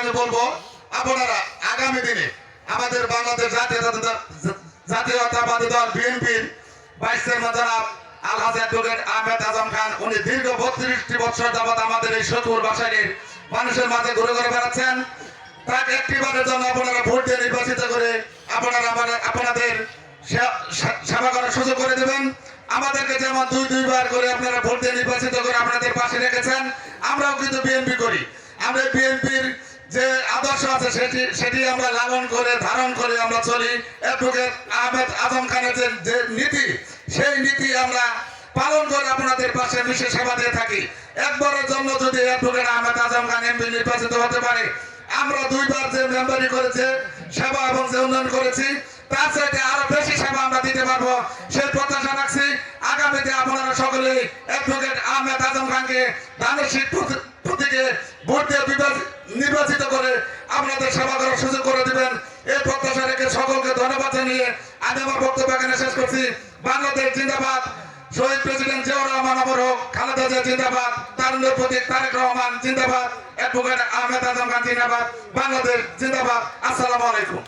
আমি বলবো আপনারা আগামী দিনে আমাদের বাংলাদেশ জাতীয়তাবাদী দল বিএনপির ভাইস চেয়ারম্যান জনাব আলহাজ অ্যাডভোকেট আহমেদ আজম খান, উনি দীর্ঘ 32টি বছর যাবৎ আমাদের এই সতুর বাসাইয়ের মানুষের মাঝে ঘুরে ঘুরে বেড়াচ্ছেন। তাকে একটিবারের জন্য আপনারা ভোট দিয়ে নির্বাচিত করে আপনারা আপনাদের সেবা করার সুযোগ করে দেবেন। আমাদেরকে যেমন দুইবার করে আপনারা ভোট দিয়ে নির্বাচিত করে আপনাদের পাশে রেখেছেন, আমরাও কিন্তু বিএনপি করি। আমরা বিএনপির যে আদর্শ আছে সেটি আমরা লালন করে ধারণ করে আমরা চলি। অ্যাডভোকেট আহমেদ আজম খানের যে নীতি, সেই নীতি আমরা পালন করে আপনাদের পাশে মিশে সেবা দিয়ে থাকি। একবারের জন্য যদি অ্যাডভোকেট আহমেদ আজম খান এমপি নির্বাচিত হতে পারে, আমরা দুইবার যে মেম্বারি করেছে সেবা এবং যে উন্নয়ন করেছি তার চাইতে আরো বেশি সেবা আমরা দিতে পারবো, সেই প্রত্যাশা রাখছি। আগামীতে আপনারা সকলে অ্যাডভোকেট আহমেদ আজম খানকে ধানের শীত প্রতীকে ভোট দিয়ে নির্বাচিত করে আপনাদের সেবা করার সুযোগ করে দিবেন, এই প্রত্যাশা রেখে সকলকে ধন্যবাদ জানিয়ে আমি আমার বক্তব্য এখানে শেষ করছি। বাংলাদেশ জিন্দাবাদ, শহীদ প্রেসিডেন্ট জিয়াউর রহমান অমর হোক, খালেদা জিয়া জিন্দাবাদ, তারুণ্যের প্রতীক তারেক রহমান জিন্দাবাদ, অ্যাডভোকেট আহমেদ আজম খান জিন্দাবাদ, বাংলাদেশ জিন্দাবাদ। আসসালামু আলাইকুম।